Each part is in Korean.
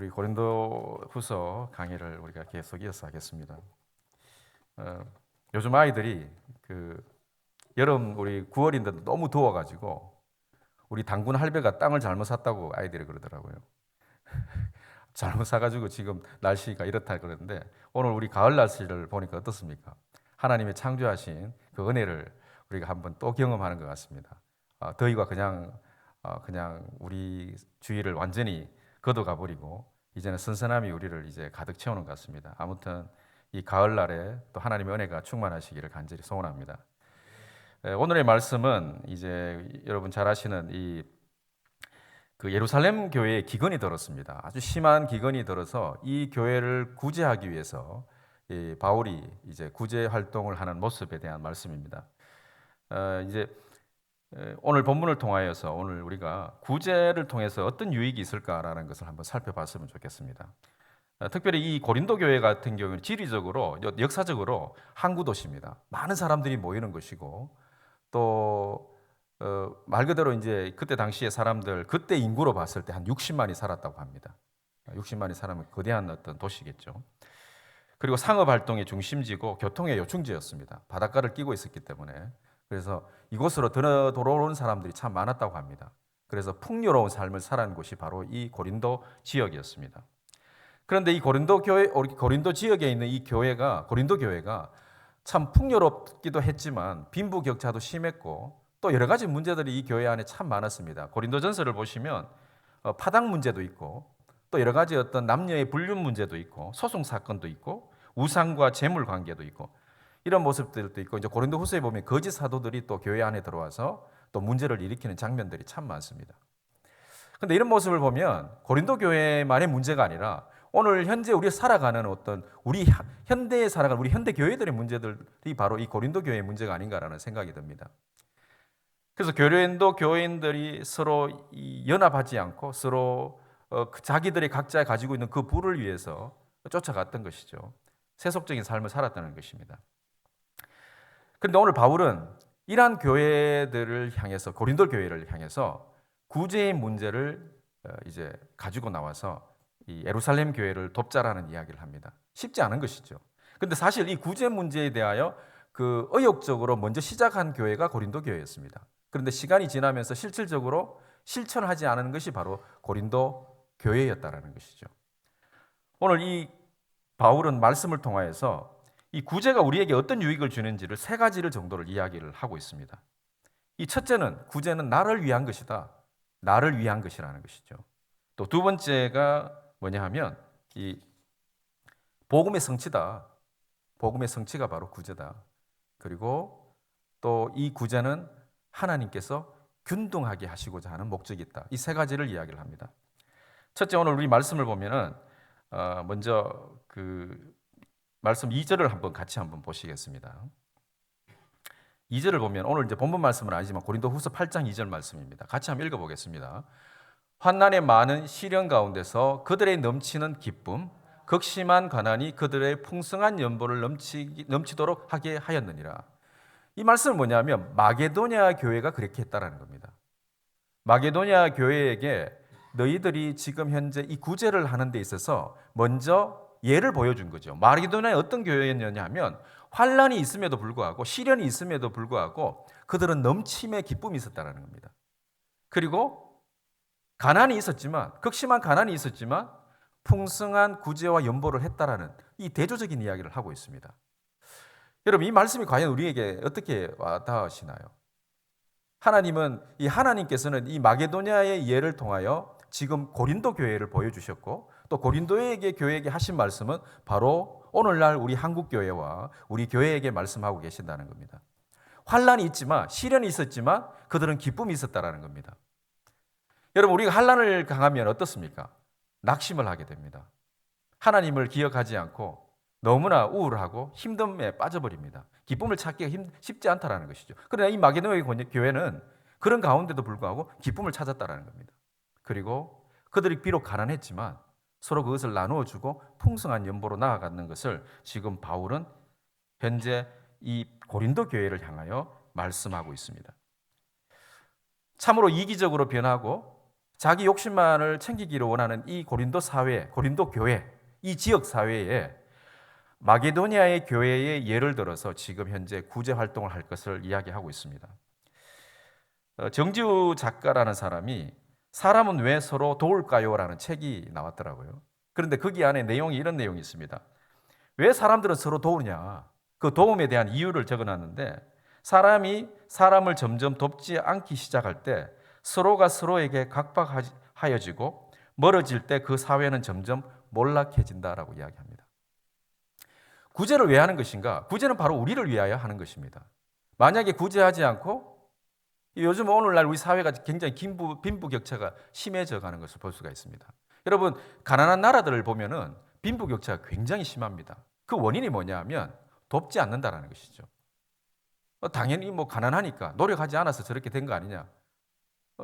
우리 고린도후서 강의를 우리가 계속 이어서 하겠습니다. 요즘 아이들이 여름 우리 9월인데 너무 더워가지고 우리 당군 할배가 땅을 잘못 샀다고 아이들이 그러더라고요. 잘못 사가지고 지금 날씨가 이렇다 그러는데 오늘 우리 가을 날씨를 보니까 어떻습니까? 하나님의 창조하신 그 은혜를 우리가 한번 또 경험하는 것 같습니다. 더위가 그냥 우리 주위를 완전히 걷어가 버리고 이제는 선선함이 우리를 이제 가득 채우는 것 같습니다. 아무튼 이 가을날에 또 하나님의 은혜가 충만하시기를 간절히 소원합니다. 오늘의 말씀은 이제 여러분 잘 아시는 그 예루살렘 교회에 기근이 들었습니다. 아주 심한 기근이 들어서 이 교회를 구제하기 위해서 바울이 이제 구제 활동을 하는 모습에 대한 말씀입니다. 이제 오늘 본문을 통하여서 오늘 우리가 구제를 통해서 어떤 유익이 있을까라는 것을 한번 살펴봤으면 좋겠습니다. 특별히 이 고린도 교회 같은 경우는 지리적으로 역사적으로 항구 도시입니다. 많은 사람들이 모이는 것이고 또 말 그대로 이제 그때 당시에 사람들 그때 인구로 봤을 때 한 60만이 살았다고 합니다. 60만이 살면 거대한 어떤 도시겠죠. 그리고 상업 활동의 중심지고 교통의 요충지였습니다. 바닷가를 끼고 있었기 때문에 그래서 이곳으로 들어오는 사람들이 참 많았다고 합니다. 그래서 풍요로운 삶을 살아가는 곳이 바로 이 고린도 지역이었습니다. 그런데 이 고린도 지역에 있는 이 교회가 고린도 교회가 참 풍요롭기도 했지만 빈부격차도 심했고 또 여러 가지 문제들이 이 교회 안에 참 많았습니다. 고린도전서를 보시면 파당 문제도 있고 또 여러 가지 어떤 남녀의 불륜 문제도 있고 소송 사건도 있고 우상과 재물 관계도 있고 이런 모습들도 있고 이제 고린도후서에 보면 거짓 사도들이 또 교회 안에 들어와서 또 문제를 일으키는 장면들이 참 많습니다. 그런데 이런 모습을 보면 고린도 교회만의 문제가 아니라 오늘 현재 우리가 살아가는 어떤 우리 현대에 살아가는 우리 현대 교회들의 문제들이 바로 이 고린도 교회의 문제가 아닌가라는 생각이 듭니다. 그래서 고린도 교인들이 서로 연합하지 않고 서로 자기들이 각자 가지고 있는 그 부를 위해서 쫓아갔던 것이죠. 세속적인 삶을 살았다는 것입니다. 그런데 오늘 바울은 이러한 교회들을 향해서 고린도 교회를 향해서 구제의 문제를 이제 가지고 나와서 이 예루살렘 교회를 돕자라는 이야기를 합니다. 쉽지 않은 것이죠. 그런데 사실 이 구제 문제에 대하여 그 의욕적으로 먼저 시작한 교회가 고린도 교회였습니다. 그런데 시간이 지나면서 실질적으로 실천하지 않은 것이 바로 고린도 교회였다라는 것이죠. 오늘 이 바울은 말씀을 통하여서 이 구제가 우리에게 어떤 유익을 주는지를 세 가지를 정도를 이야기를 하고 있습니다. 이 첫째는 구제는 나를 위한 것이다. 나를 위한 것이라는 것이죠. 또 두 번째가 뭐냐 하면 이 복음의 성취다. 복음의 성취가 바로 구제다. 그리고 또 이 구제는 하나님께서 균등하게 하시고자 하는 목적이 있다. 이 세 가지를 이야기를 합니다. 첫째 오늘 우리 말씀을 보면은 먼저 그 말씀 2절을 같이 한번 보시겠습니다. 2절을 보면 오늘 이제 본문 말씀은 아니지만 고린도후서 8장 2절 말씀입니다. 같이 한번 읽어보겠습니다. 환난의 많은 시련 가운데서 그들의 넘치는 기쁨, 극심한 가난이 그들의 풍성한 연보를 넘치도록 하게 하였느니라. 이 말씀은 뭐냐면 마게도냐 교회가 그렇게 했다라는 겁니다. 마게도냐 교회에게 너희들이 지금 현재 이 구제를 하는 데 있어서 먼저 예를 보여준 거죠. 마게도냐의 어떤 교회였느냐 하면 환난이 있음에도 불구하고 시련이 있음에도 불구하고 그들은 넘침의 기쁨이 있었다는 겁니다. 그리고 가난이 있었지만 극심한 가난이 있었지만 풍성한 구제와 연보를 했다라는 이 대조적인 이야기를 하고 있습니다. 여러분 이 말씀이 과연 우리에게 어떻게 와닿으시나요? 하나님께서는 이 마게도냐의 예를 통하여 지금 고린도 교회를 보여주셨고 또 고린도에게 교회에게 하신 말씀은 바로 오늘날 우리 한국 교회와 우리 교회에게 말씀하고 계신다는 겁니다. 환난이 있지만 시련이 있었지만 그들은 기쁨이 있었다라는 겁니다. 여러분 우리가 환난을 당하면 어떻습니까? 낙심을 하게 됩니다. 하나님을 기억하지 않고 너무나 우울하고 힘듦에 빠져버립니다. 기쁨을 찾기가 쉽지 않다라는 것이죠. 그러나 이 마게도냐 교회는 그런 가운데도 불구하고 기쁨을 찾았다라는 겁니다. 그리고 그들이 비록 가난했지만 서로 그것을 나누어 주고 풍성한 연보로 나아가는 것을 지금 바울은 현재 이 고린도 교회를 향하여 말씀하고 있습니다. 참으로 이기적으로 변하고 자기 욕심만을 챙기기를 원하는 이 고린도 사회, 고린도 교회, 이 지역 사회에 마게도니아의 교회의 예를 들어서 지금 현재 구제 활동을 할 것을 이야기하고 있습니다. 정지우 작가라는 사람이 사람은 왜 서로 도울까요? 라는 책이 나왔더라고요. 그런데 거기 안에 내용이 이런 내용이 있습니다. 왜 사람들은 서로 도우냐? 그 도움에 대한 이유를 적어놨는데 사람이 사람을 점점 돕지 않기 시작할 때 서로가 서로에게 각박하여지고 멀어질 때 그 사회는 점점 몰락해진다라고 이야기합니다. 구제를 왜 하는 것인가? 구제는 바로 우리를 위하여 하는 것입니다. 만약에 구제하지 않고 요즘 오늘날 우리 사회가 굉장히 빈부격차가 심해져 가는 것을 볼 수가 있습니다. 여러분, 가난한 나라들을 보면은 빈부격차가 굉장히 심합니다. 그 원인이 뭐냐 하면 돕지 않는다라는 것이죠. 당연히 가난하니까 노력하지 않아서 저렇게 된 거 아니냐.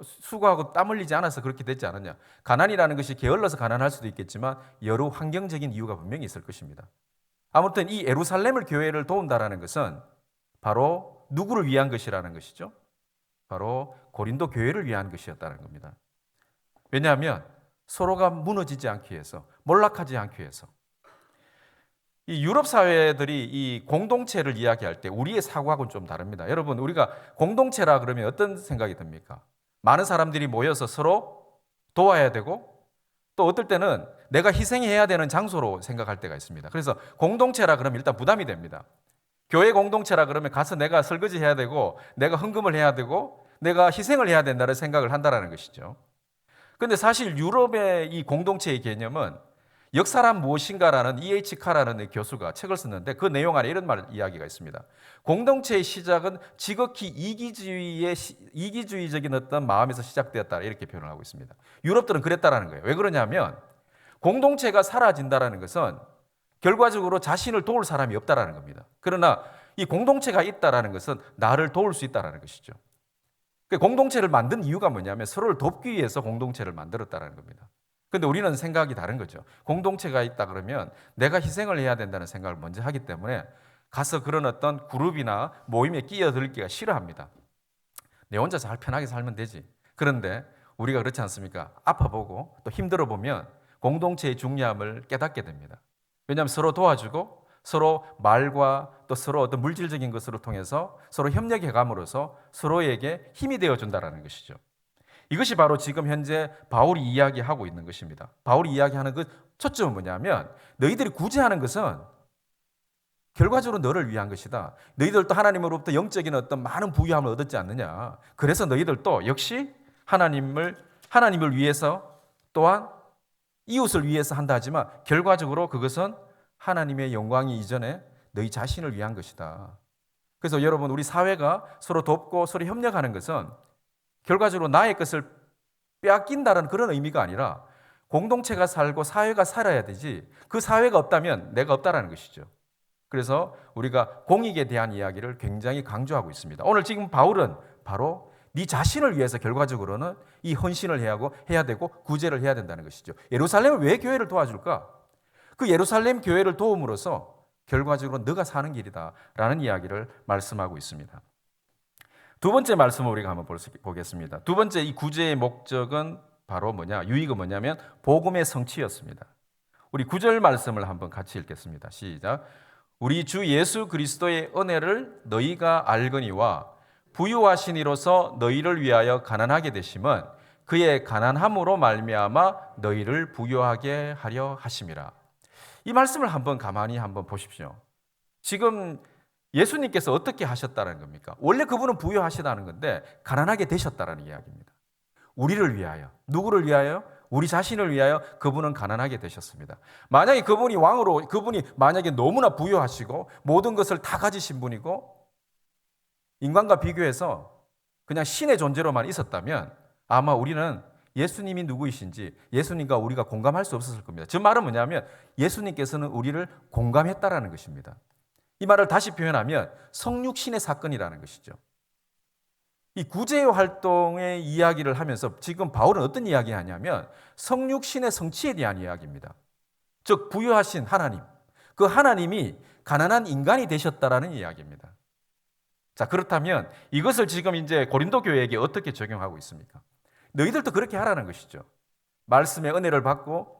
수고하고 땀 흘리지 않아서 그렇게 됐지 않았냐. 가난이라는 것이 게을러서 가난할 수도 있겠지만 여러 환경적인 이유가 분명히 있을 것입니다. 아무튼 이 예루살렘을 교회를 도운다라는 것은 바로 누구를 위한 것이라는 것이죠. 바로 고린도 교회를 위한 것이었다는 겁니다. 왜냐하면 서로가 무너지지 않기 위해서, 몰락하지 않기 위해서. 이 유럽 사회들이 이 공동체를 이야기할 때 우리의 사고하고는 좀 다릅니다. 여러분, 우리가 공동체라 그러면 어떤 생각이 듭니까? 많은 사람들이 모여서 서로 도와야 되고 또 어떨 때는 내가 희생해야 되는 장소로 생각할 때가 있습니다. 그래서 공동체라 그러면 일단 부담이 됩니다. 교회 공동체라 그러면 가서 내가 설거지 해야 되고 내가 헌금을 해야 되고 내가 희생을 해야 된다는 생각을 한다는 것이죠. 그런데 사실 유럽의 이 공동체의 개념은 역사란 무엇인가라는 E.H. 카라는 교수가 책을 썼는데 그 내용 안에 이런 이야기가 있습니다. 공동체의 시작은 지극히 이기주의적인 어떤 마음에서 시작되었다 이렇게 표현을 하고 있습니다. 유럽들은 그랬다라는 거예요. 왜 그러냐면 공동체가 사라진다라는 것은 결과적으로 자신을 도울 사람이 없다라는 겁니다. 그러나 이 공동체가 있다라는 것은 나를 도울 수 있다라는 것이죠. 공동체를 만든 이유가 뭐냐면 서로를 돕기 위해서 공동체를 만들었다라는 겁니다. 그런데 우리는 생각이 다른 거죠. 공동체가 있다 그러면 내가 희생을 해야 된다는 생각을 먼저 하기 때문에 가서 그런 어떤 그룹이나 모임에 끼어들기가 싫어합니다. 내 혼자 잘 편하게 살면 되지. 그런데 우리가 그렇지 않습니까? 아파보고 또 힘들어보면 공동체의 중요함을 깨닫게 됩니다. 왜냐하면 서로 도와주고 서로 말과 또 서로 어떤 물질적인 것으로 통해서 서로 협력해 감으로써 서로에게 힘이 되어준다는 것이죠. 이것이 바로 지금 현재 바울이 이야기하고 있는 것입니다. 바울이 이야기하는 그 초점은 뭐냐면 너희들이 구제하는 것은 결과적으로 너를 위한 것이다. 너희들도 하나님으로부터 영적인 어떤 많은 부유함을 얻었지 않느냐. 그래서 너희들도 역시 하나님을 위해서 또한 이웃을 위해서 한다 하지만 결과적으로 그것은 하나님의 영광이 이전에 너희 자신을 위한 것이다. 그래서 여러분 우리 사회가 서로 돕고 서로 협력하는 것은 결과적으로 나의 것을 빼앗긴다는 그런 의미가 아니라 공동체가 살고 사회가 살아야 되지 그 사회가 없다면 내가 없다라는 것이죠. 그래서 우리가 공익에 대한 이야기를 굉장히 강조하고 있습니다. 오늘 지금 바울은 바로 네 자신을 위해서 결과적으로는 이 헌신을 해야 되고 구제를 해야 된다는 것이죠. 예루살렘을 왜 교회를 도와줄까? 그 예루살렘 교회를 도움으로써 결과적으로 너가 사는 길이다라는 이야기를 말씀하고 있습니다. 두 번째 말씀을 우리가 한번 보겠습니다. 두 번째 이 구제의 목적은 바로 유익은 뭐냐면 복음의 성취였습니다. 우리 9절 말씀을 한번 같이 읽겠습니다. 시작. 우리 주 예수 그리스도의 은혜를 너희가 알거니와 부유하신 이로서 너희를 위하여 가난하게 되심은 그의 가난함으로 말미암아 너희를 부유하게 하려 하심이라. 이 말씀을 한번 가만히 한번 보십시오. 지금 예수님께서 어떻게 하셨다는 겁니까? 원래 그분은 부유하시다는 건데 가난하게 되셨다는 이야기입니다. 우리를 위하여. 누구를 위하여? 우리 자신을 위하여 그분은 가난하게 되셨습니다. 만약에 그분이 만약에 너무나 부유하시고 모든 것을 다 가지신 분이고 인간과 비교해서 그냥 신의 존재로만 있었다면 아마 우리는 예수님이 누구이신지 예수님과 우리가 공감할 수 없었을 겁니다. 저 말은 뭐냐면 예수님께서는 우리를 공감했다라는 것입니다. 이 말을 다시 표현하면 성육신의 사건이라는 것이죠. 이 구제 활동의 이야기를 하면서 지금 바울은 어떤 이야기 하냐면 성육신의 성취에 대한 이야기입니다. 즉 부유하신 하나님, 그 하나님이 가난한 인간이 되셨다라는 이야기입니다. 자, 그렇다면 이것을 지금 이제 고린도 교회에게 어떻게 적용하고 있습니까? 너희들도 그렇게 하라는 것이죠. 말씀의 은혜를 받고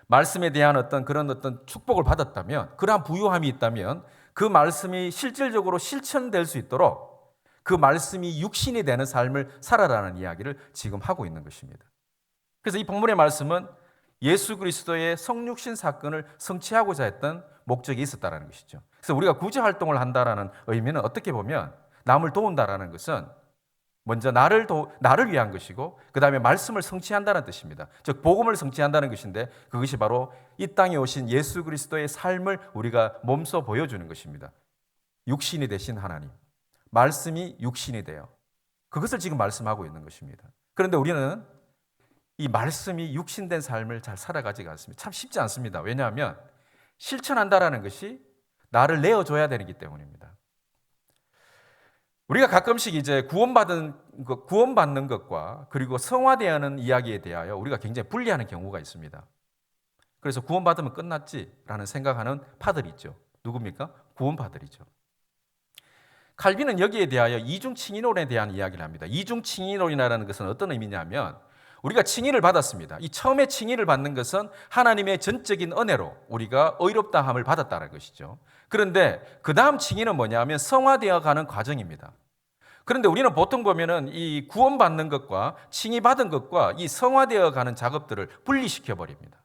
말씀에 대한 그런 축복을 받았다면, 그러한 부유함이 있다면 그 말씀이 실질적으로 실천될 수 있도록 그 말씀이 육신이 되는 삶을 살아라는 이야기를 지금 하고 있는 것입니다. 그래서 이 본문의 말씀은 예수 그리스도의 성육신 사건을 성취하고자 했던 목적이 있었다는 것이죠. 그래서 우리가 구제 활동을 한다라는 의미는 어떻게 보면 남을 도운다라는 것은 먼저 나를 위한 것이고 그 다음에 말씀을 성취한다는 뜻입니다. 즉 복음을 성취한다는 것인데 그것이 바로 이 땅에 오신 예수 그리스도의 삶을 우리가 몸소 보여주는 것입니다. 육신이 되신 하나님, 말씀이 육신이 되어 그것을 지금 말씀하고 있는 것입니다. 그런데 우리는 이 말씀이 육신된 삶을 잘 살아가지가 않습니다. 참 쉽지 않습니다. 왜냐하면 실천한다라는 것이 나를 내어줘야 되기 때문입니다. 우리가 가끔씩 이제 구원받는 것과 그리고 성화되어는 이야기에 대하여 우리가 굉장히 분리하는 경우가 있습니다. 그래서 구원받으면 끝났지라는 생각하는 파들이 있죠. 누굽니까? 구원파들이죠. 칼빈은 여기에 대하여 이중칭의론에 대한 이야기를 합니다. 이중칭의론이라는 것은 어떤 의미냐면 우리가 칭의를 받았습니다. 이 처음에 칭의를 받는 것은 하나님의 전적인 은혜로 우리가 의롭다함을 받았다는 것이죠. 그런데 그 다음 칭의는 뭐냐면 성화되어 가는 과정입니다. 그런데 우리는 보통 보면은 이 구원받는 것과 칭의받은 것과 이 성화되어 가는 작업들을 분리시켜 버립니다.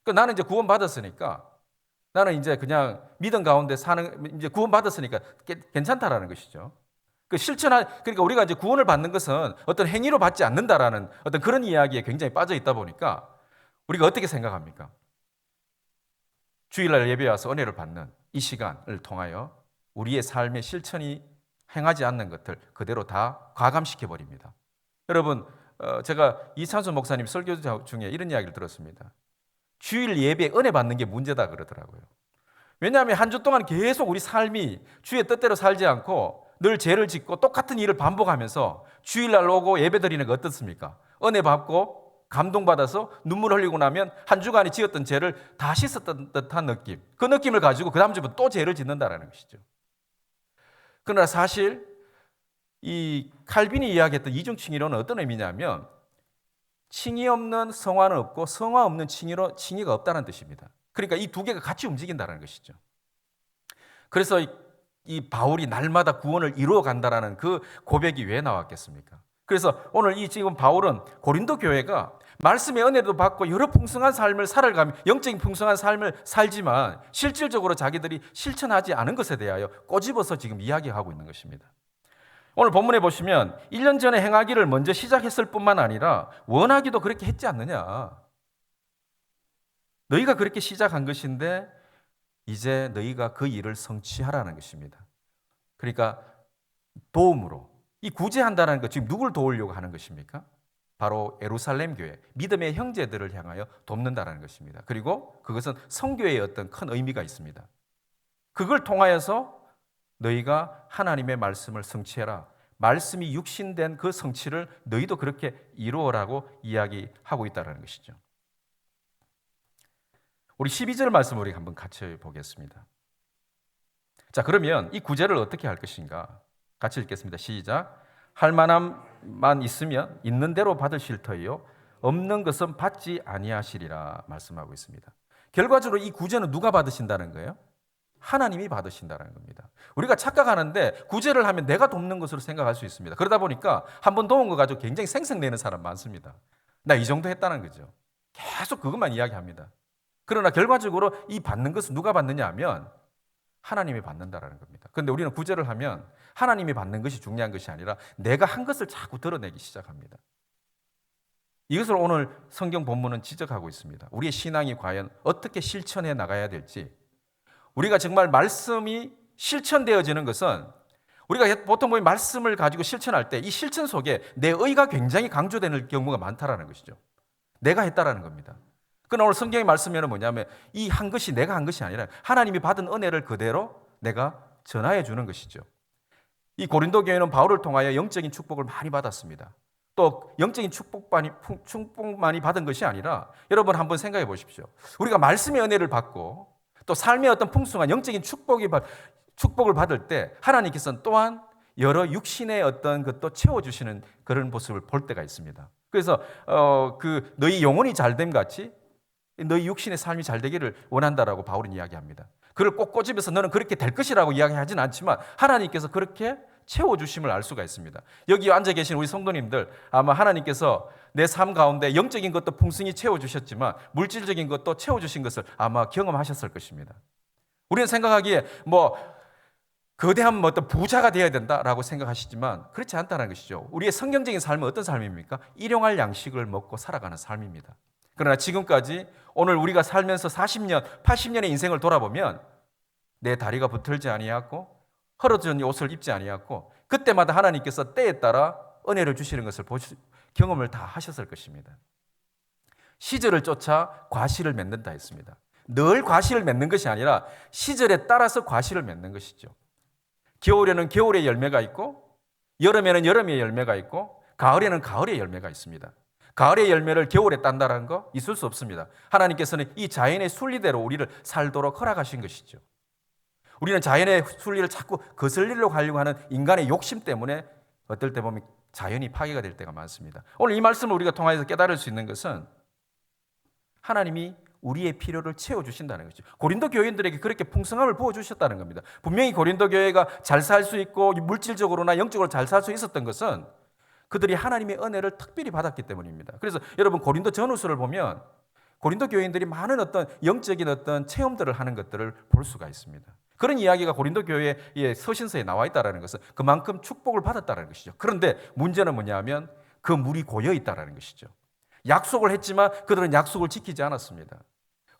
그러니까 나는 이제 구원받았으니까 나는 이제 그냥 믿음 가운데 이제 구원받았으니까 괜찮다라는 것이죠. 그러니까 우리가 이제 구원을 받는 것은 어떤 행위로 받지 않는다라는 어떤 그런 이야기에 굉장히 빠져 있다 보니까 우리가 어떻게 생각합니까? 주일날 예배에 와서 은혜를 받는 이 시간을 통하여 우리의 삶의 실천이 행하지 않는 것들 그대로 다 과감시켜 버립니다. 여러분, 제가 이찬수 목사님 설교 중에 이런 이야기를 들었습니다. 주일 예배 은혜 받는 게 문제다 그러더라고요. 왜냐하면 한 주 동안 계속 우리 삶이 주의 뜻대로 살지 않고 늘 죄를 짓고 똑같은 일을 반복하면서 주일날 오고 예배 드리는 거 어떻습니까? 은혜 받고 감동받아서 눈물 흘리고 나면 한 주간에 지었던 죄를 다 씻었던 듯한 느낌, 그 느낌을 가지고 그 다음 주부터 또 죄를 짓는다는 것이죠. 그러나 사실 이 칼빈이 이야기했던 이중칭의론은 어떤 의미냐면 칭의 없는 성화는 없고 성화 없는 칭의가 없다는 뜻입니다. 그러니까 이 두 개가 같이 움직인다는 것이죠. 그래서 이 바울이 날마다 구원을 이루어 간다라는 그 고백이 왜 나왔겠습니까? 그래서 오늘 이 지금 바울은 고린도 교회가 말씀의 은혜도 받고 여러 풍성한 삶을 살아가며 영적인 풍성한 삶을 살지만 실질적으로 자기들이 실천하지 않은 것에 대하여 꼬집어서 지금 이야기하고 있는 것입니다. 오늘 본문에 보시면 1년 전에 행하기를 먼저 시작했을 뿐만 아니라 원하기도 그렇게 했지 않느냐. 너희가 그렇게 시작한 것인데 이제 너희가 그 일을 성취하라는 것입니다. 그러니까 도움으로 이 구제한다는 것 지금 누굴 도우려고 하는 것입니까? 바로 예루살렘 교회, 믿음의 형제들을 향하여 돕는다는 것입니다. 그리고 그것은 성교의 어떤 큰 의미가 있습니다. 그걸 통하여서 너희가 하나님의 말씀을 성취해라. 말씀이 육신된 그 성취를 너희도 그렇게 이루어라고 이야기하고 있다는 것이죠. 우리 12절 말씀을 우리 한번 같이 보겠습니다. 자, 그러면 이 구제를 어떻게 할 것인가? 같이 읽겠습니다. 시작. 할 만함만 있으면 있는 대로 받으실 터이요 없는 것은 받지 아니하시리라 말씀하고 있습니다. 결과적으로 이 구제는 누가 받으신다는 거예요? 하나님이 받으신다는 겁니다. 우리가 착각하는데 구제를 하면 내가 돕는 것으로 생각할 수 있습니다. 그러다 보니까 한 번 도운 거 가지고 굉장히 생색내는 사람 많습니다. 나 이 정도 했다는 거죠. 계속 그것만 이야기합니다. 그러나 결과적으로 이 받는 것은 누가 받느냐 하면 하나님이 받는다라는 겁니다. 그런데 우리는 구제를 하면 하나님이 받는 것이 중요한 것이 아니라 내가 한 것을 자꾸 드러내기 시작합니다. 이것을 오늘 성경 본문은 지적하고 있습니다. 우리의 신앙이 과연 어떻게 실천해 나가야 될지, 우리가 정말 말씀이 실천되어지는 것은 우리가 보통 보면 말씀을 가지고 실천할 때 이 실천 속에 내 의가 굉장히 강조되는 경우가 많다라는 것이죠. 내가 했다라는 겁니다. 그러나 오늘 성경의 말씀에는 뭐냐면 이 한 것이 내가 한 것이 아니라 하나님이 받은 은혜를 그대로 내가 전하여 주는 것이죠. 이 고린도 교회는 바울을 통하여 영적인 축복을 많이 받았습니다. 또 영적인 축복만이 받은 것이 아니라 여러분 한번 생각해 보십시오. 우리가 말씀의 은혜를 받고 또 삶의 어떤 풍성한 영적인 축복을 받을 때 하나님께서는 또한 여러 육신의 어떤 것도 채워주시는 그런 모습을 볼 때가 있습니다. 그래서 그 너희 영혼이 잘됨 같이 너희 육신의 삶이 잘 되기를 원한다라고 바울은 이야기합니다. 그를 꼭 꼬집어서 너는 그렇게 될 것이라고 이야기하지는 않지만 하나님께서 그렇게 채워주심을 알 수가 있습니다. 여기 앉아 계신 우리 성도님들 아마 하나님께서 내 삶 가운데 영적인 것도 풍성히 채워주셨지만 물질적인 것도 채워주신 것을 아마 경험하셨을 것입니다. 우리는 생각하기에 거대한 어떤 부자가 되어야 된다라고 생각하시지만 그렇지 않다는 것이죠. 우리의 성경적인 삶은 어떤 삶입니까? 일용할 양식을 먹고 살아가는 삶입니다. 그러나 지금까지 오늘 우리가 살면서 40년, 80년의 인생을 돌아보면 내 다리가 붙들지 아니하고 헐어진 옷을 입지 아니하고 그때마다 하나님께서 때에 따라 은혜를 주시는 것을 경험을 다 하셨을 것입니다. 시절을 쫓아 과실을 맺는다 했습니다. 늘 과실을 맺는 것이 아니라 시절에 따라서 과실을 맺는 것이죠. 겨울에는 겨울의 열매가 있고 여름에는 여름의 열매가 있고 가을에는 가을의 열매가 있습니다. 가을의 열매를 겨울에 딴다는 거 있을 수 없습니다. 하나님께서는 이 자연의 순리대로 우리를 살도록 허락하신 것이죠. 우리는 자연의 순리를 자꾸 거슬리려고 하려고 하는 인간의 욕심 때문에 어떨 때 보면 자연이 파괴가 될 때가 많습니다. 오늘 이 말씀을 우리가 통해서 깨달을 수 있는 것은 하나님이 우리의 필요를 채워주신다는 거죠. 고린도 교인들에게 그렇게 풍성함을 부어주셨다는 겁니다. 분명히 고린도 교회가 잘 살 수 있고 물질적으로나 영적으로 잘 살 수 있었던 것은 그들이 하나님의 은혜를 특별히 받았기 때문입니다. 그래서 여러분 고린도 전후서를 보면 고린도 교인들이 많은 어떤 영적인 어떤 체험들을 하는 것들을 볼 수가 있습니다. 그런 이야기가 고린도 교회의 서신서에 나와 있다는 것은 그만큼 축복을 받았다는 것이죠. 그런데 문제는 뭐냐면 그 물이 고여 있다는 것이죠. 약속을 했지만 그들은 약속을 지키지 않았습니다.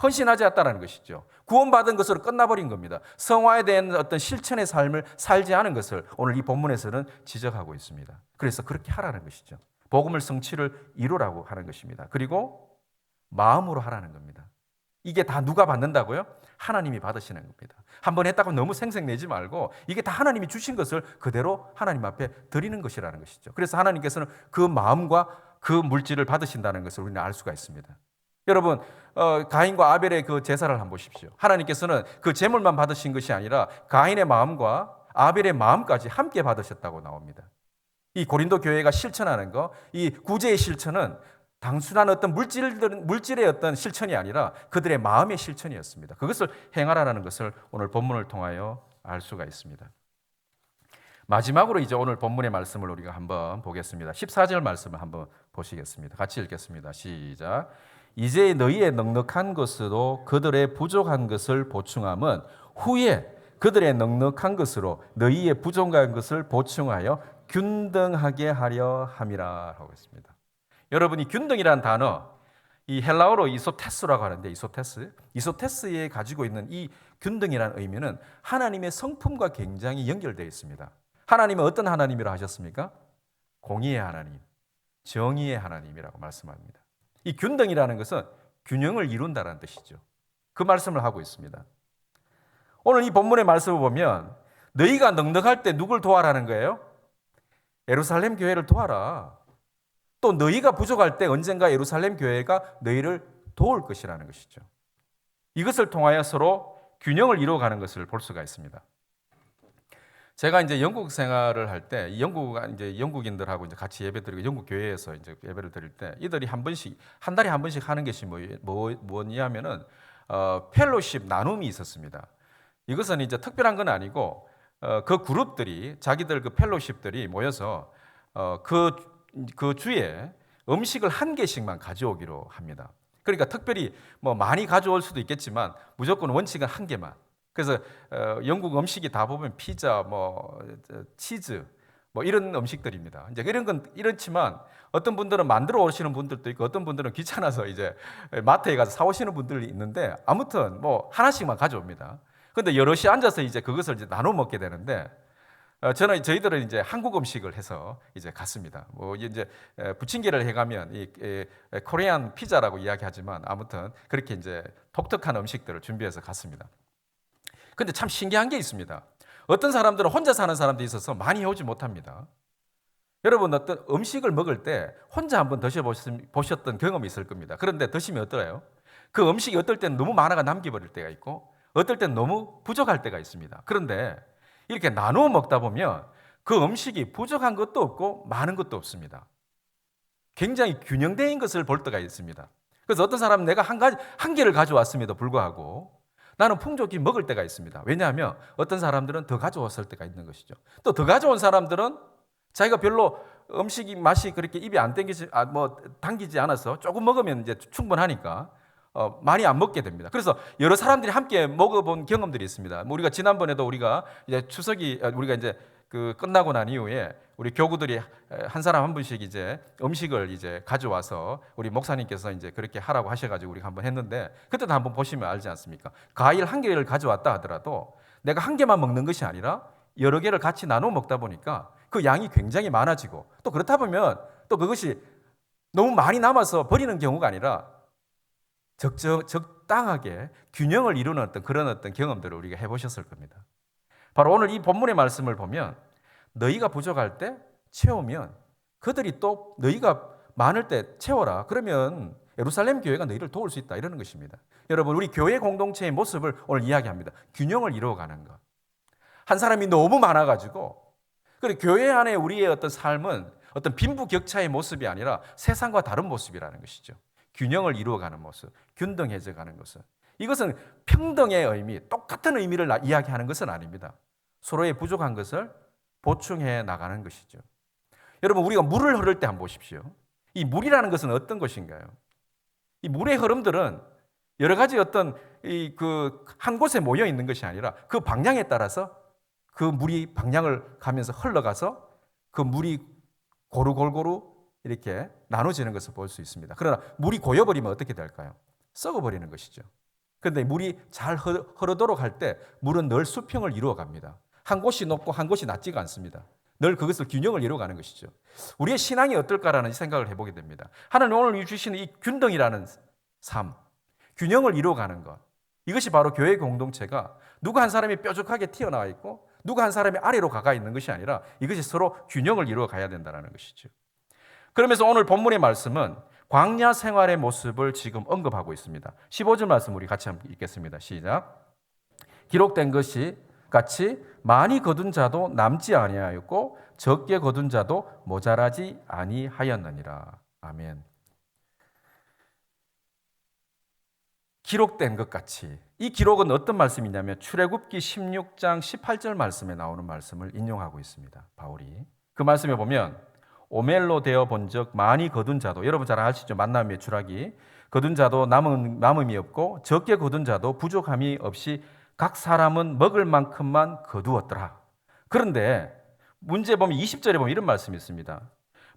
헌신하지 않았다는 것이죠. 구원받은 것으로 끝나버린 겁니다. 성화에 대한 어떤 실천의 삶을 살지 않은 것을 오늘 이 본문에서는 지적하고 있습니다. 그래서 그렇게 하라는 것이죠. 복음을 성취를 이루라고 하는 것입니다. 그리고 마음으로 하라는 겁니다. 이게 다 누가 받는다고요? 하나님이 받으시는 겁니다. 한번 했다고 너무 생색내지 말고 이게 다 하나님이 주신 것을 그대로 하나님 앞에 드리는 것이라는 것이죠. 그래서 하나님께서는 그 마음과 그 물질을 받으신다는 것을 우리는 알 수가 있습니다. 여러분 가인과 아벨의 그 제사를 한번 보십시오. 하나님께서는 그 제물만 받으신 것이 아니라 가인의 마음과 아벨의 마음까지 함께 받으셨다고 나옵니다. 이 고린도 교회가 실천하는 거, 이 구제의 실천은 단순한 어떤 물질의 어떤 실천이 아니라 그들의 마음의 실천이었습니다. 그것을 행하라는 것을 오늘 본문을 통하여 알 수가 있습니다. 마지막으로 이제 오늘 본문의 말씀을 우리가 한번 보겠습니다. 14절 말씀을 한번 보시겠습니다. 같이 읽겠습니다. 시작. 이제 너희의 넉넉한 것으로 그들의 부족한 것을 보충함은 후에 그들의 넉넉한 것으로 너희의 부족한 것을 보충하여 균등하게 하려 함이라 하고 있습니다. 여러분이 균등이라는 단어, 이 헬라어로 이소테스라고 하는데 이소테스에 가지고 있는 이 균등이라는 의미는 하나님의 성품과 굉장히 연결되어 있습니다. 하나님은 어떤 하나님이라고 하셨습니까? 공의의 하나님, 정의의 하나님이라고 말씀합니다. 이 균등이라는 것은 균형을 이룬다는 뜻이죠. 그 말씀을 하고 있습니다. 오늘 이 본문의 말씀을 보면 너희가 넉넉할 때 누굴 도와라는 거예요? 예루살렘 교회를 도와라. 또 너희가 부족할 때 언젠가 예루살렘 교회가 너희를 도울 것이라는 것이죠. 이것을 통하여 서로 균형을 이루어가는 것을 볼 수가 있습니다. 제가 이제 영국 생활을 할 때 영국인들하고 이제 같이 예배드리고 영국 교회에서 이제 예배를 드릴 때 이들이 한 달에 한 번씩 하는 것이 뭐냐면은 펠로십 나눔이 있었습니다. 이것은 이제 특별한 건 아니고 그 그룹들이 자기들 그 펠로십들이 모여서 그 주에 음식을 한 개씩만 가져오기로 합니다. 그러니까 특별히 많이 가져올 수도 있겠지만 무조건 원칙은 한 개만. 그래서 영국 음식이 다 보면 피자, 치즈, 이런 음식들입니다. 이제 이런 건 이렇지만 어떤 분들은 만들어 오시는 분들도 있고 어떤 분들은 귀찮아서 이제 마트에 가서 사 오시는 분들이 있는데 아무튼 하나씩만 가져옵니다. 그런데 여럿이 앉아서 이제 그것을 이제 나눠 먹게 되는데 저희들은 이제 한국 음식을 해서 이제 갔습니다. 이제 부침개를 해가면 이 코리안 피자라고 이야기하지만 아무튼 그렇게 이제 독특한 음식들을 준비해서 갔습니다. 근데 참 신기한 게 있습니다. 어떤 사람들은 혼자 사는 사람도 있어서 많이 해오지 못합니다. 여러분 어떤 음식을 먹을 때 혼자 한번 드셔보셨던 경험이 있을 겁니다. 그런데 드시면 어떨까요? 그 음식이 어떨 때는 너무 많아가 남겨버릴 때가 있고 어떨 때는 너무 부족할 때가 있습니다. 그런데 이렇게 나누어 먹다 보면 그 음식이 부족한 것도 없고 많은 것도 없습니다. 굉장히 균형된 것을 볼 때가 있습니다. 그래서 어떤 사람은 내가 한 개를 가져왔음에도 불구하고 나는 풍족히 먹을 때가 있습니다. 왜냐하면 어떤 사람들은 더 가져왔을 때가 있는 것이죠. 또 더 가져온 사람들은 자기가 별로 음식이 맛이 그렇게 입에 안 당기지 않아서 조금 먹으면 이제 충분하니까 많이 안 먹게 됩니다. 그래서 여러 사람들이 함께 먹어본 경험들이 있습니다. 뭐 우리가 지난번에도 우리가 이제 우리가 이제 그 끝나고 난 이후에 우리 교구들이 한 사람 한 분씩 이제 음식을 이제 가져와서 우리 목사님께서 이제 그렇게 하라고 하셔가지고 우리가 한번 했는데 그때도 한번 보시면 알지 않습니까? 과일 한 개를 가져왔다 하더라도 내가 한 개만 먹는 것이 아니라 여러 개를 같이 나눠 먹다 보니까 그 양이 굉장히 많아지고 또 그렇다 보면 또 그것이 너무 많이 남아서 버리는 경우가 아니라 적당하게 균형을 이루는 그런 경험들을 우리가 해보셨을 겁니다. 바로 오늘 이 본문의 말씀을 보면 너희가 부족할 때 채우면 그들이 또 너희가 많을 때 채워라. 그러면 예루살렘 교회가 너희를 도울 수 있다. 이러는 것입니다. 여러분, 우리 교회 공동체의 모습을 오늘 이야기합니다. 균형을 이루어가는 것. 한 사람이 너무 많아가지고 그리고 교회 안에 우리의 어떤 삶은 어떤 빈부격차의 모습이 아니라 세상과 다른 모습이라는 것이죠. 균형을 이루어가는 모습, 균등해져 가는 것은. 이것은 평등의 의미, 똑같은 의미를 이야기하는 것은 아닙니다. 서로의 부족한 것을 보충해 나가는 것이죠. 여러분, 우리가 물을 흐를 때 한번 보십시오. 이 물이라는 것은 어떤 것인가요? 이 물의 흐름들은 여러 가지 어떤 한 곳에 모여 있는 것이 아니라 그 방향에 따라서 그 물이 방향을 가면서 흘러가서 그 물이 고루고루 이렇게 나눠지는 것을 볼 수 있습니다. 그러나 물이 고여버리면 어떻게 될까요? 썩어버리는 것이죠. 그런데 물이 잘 흐르도록 할 때 물은 늘 수평을 이루어갑니다. 한 곳이 높고 한 곳이 낮지가 않습니다. 늘 그것을 균형을 이루어가는 것이죠. 우리의 신앙이 어떨까라는 생각을 해보게 됩니다. 하나님 오늘 주시는 이 균등이라는 삶, 균형을 이루어가는 것, 이것이 바로 교회 공동체가 누구 한 사람이 뾰족하게 튀어나와 있고 누구 한 사람이 아래로 가가 있는 것이 아니라 이것이 서로 균형을 이루어 가야 된다는 것이죠. 그러면서 오늘 본문의 말씀은 광야 생활의 모습을 지금 언급하고 있습니다. 15절 말씀 우리 같이 한번 읽겠습니다. 시작. 기록된 것이 같이 많이 거둔 자도 남지 아니하였고 적게 거둔 자도 모자라지 아니하였느니라. 아멘. 기록된 것 같이. 이 기록은 어떤 말씀이냐면 출애굽기 16장 18절 말씀에 나오는 말씀을 인용하고 있습니다. 바울이. 그 말씀에 보면 오멜로 되어 본즉 많이 거둔 자도, 여러분 잘 아시죠? 만남의 추락이 거둔 자도 남음이 없고 적게 거둔 자도 부족함이 없이 각 사람은 먹을 만큼만 거두었더라. 그런데 문제 보면 20절에 보면 이런 말씀이 있습니다.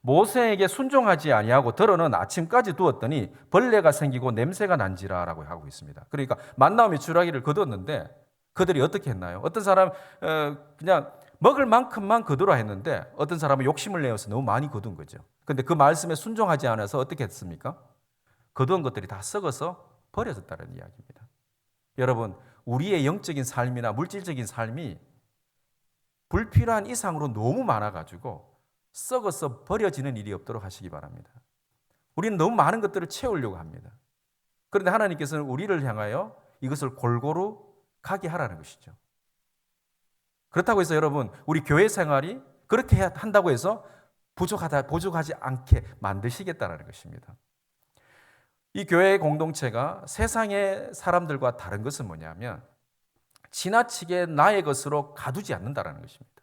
모세에게 순종하지 아니하고 들어는 아침까지 두었더니 벌레가 생기고 냄새가 난지라라고 하고 있습니다. 그러니까 만나움의 주라기를 거두었는데 그들이 어떻게 했나요? 어떤 사람 그냥 먹을 만큼만 거두라 했는데 어떤 사람은 욕심을 내어서 너무 많이 거둔 거죠. 그런데 그 말씀에 순종하지 않아서 어떻게 했습니까? 거두은 것들이 다 썩어서 버려졌다는 이야기입니다. 여러분, 우리의 영적인 삶이나 물질적인 삶이 불필요한 이상으로 너무 많아가지고 썩어서 버려지는 일이 없도록 하시기 바랍니다. 우리는 너무 많은 것들을 채우려고 합니다. 그런데 하나님께서는 우리를 향하여 이것을 골고루 가게 하라는 것이죠. 그렇다고 해서 여러분, 우리 교회 생활이 그렇게 한다고 해서 부족하지 않게 만드시겠다는 것입니다. 이 교회의 공동체가 세상의 사람들과 다른 것은 뭐냐면 지나치게 나의 것으로 가두지 않는다는 것입니다.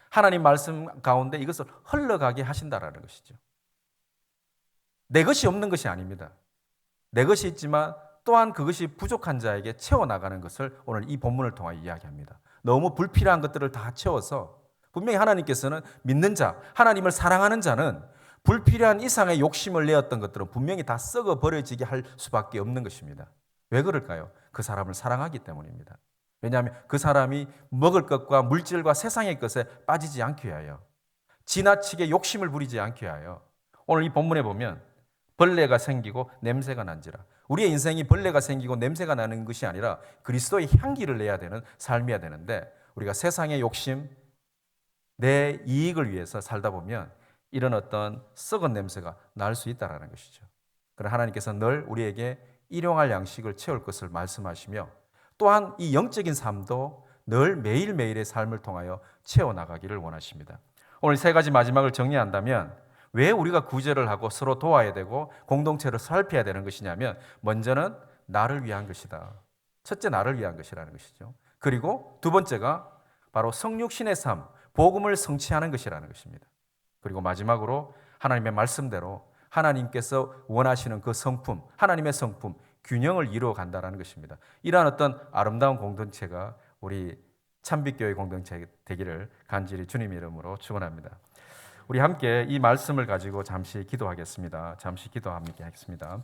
하나님 말씀 가운데 이것을 흘러가게 하신다는 것이죠. 내 것이 없는 것이 아닙니다. 내 것이 있지만 또한 그것이 부족한 자에게 채워나가는 것을 오늘 이 본문을 통해 이야기합니다. 너무 불필요한 것들을 다 채워서 분명히 하나님께서는 믿는 자, 하나님을 사랑하는 자는 불필요한 이상의 욕심을 내었던 것들은 분명히 다 썩어 버려지게 할 수밖에 없는 것입니다. 왜 그럴까요? 그 사람을 사랑하기 때문입니다. 왜냐하면 그 사람이 먹을 것과 물질과 세상의 것에 빠지지 않게 하여 지나치게 욕심을 부리지 않게 하여 오늘 이 본문에 보면 벌레가 생기고 냄새가 난지라. 우리의 인생이 벌레가 생기고 냄새가 나는 것이 아니라 그리스도의 향기를 내야 되는 삶이어야 되는데 우리가 세상의 욕심, 내 이익을 위해서 살다 보면 이런 어떤 썩은 냄새가 날 수 있다는 것이죠. 그러나 하나님께서는 늘 우리에게 일용할 양식을 채울 것을 말씀하시며 또한 이 영적인 삶도 늘 매일매일의 삶을 통하여 채워나가기를 원하십니다. 오늘 세 가지 마지막을 정리한다면 왜 우리가 구제를 하고 서로 도와야 되고 공동체를 살펴야 되는 것이냐면 먼저는 나를 위한 것이다. 첫째, 나를 위한 것이라는 것이죠. 그리고 두 번째가 바로 성육신의 삶, 복음을 성취하는 것이라는 것입니다. 그리고 마지막으로 하나님의 말씀대로 하나님께서 원하시는 그 성품, 하나님의 성품, 균형을 이루어 간다는 것입니다. 이러한 어떤 아름다운 공동체가 우리 참빛교회 공동체 되기를 간절히 주님의 이름으로 축원합니다. 우리 함께 이 말씀을 가지고 잠시 기도하겠습니다. 잠시 기도하겠습니다.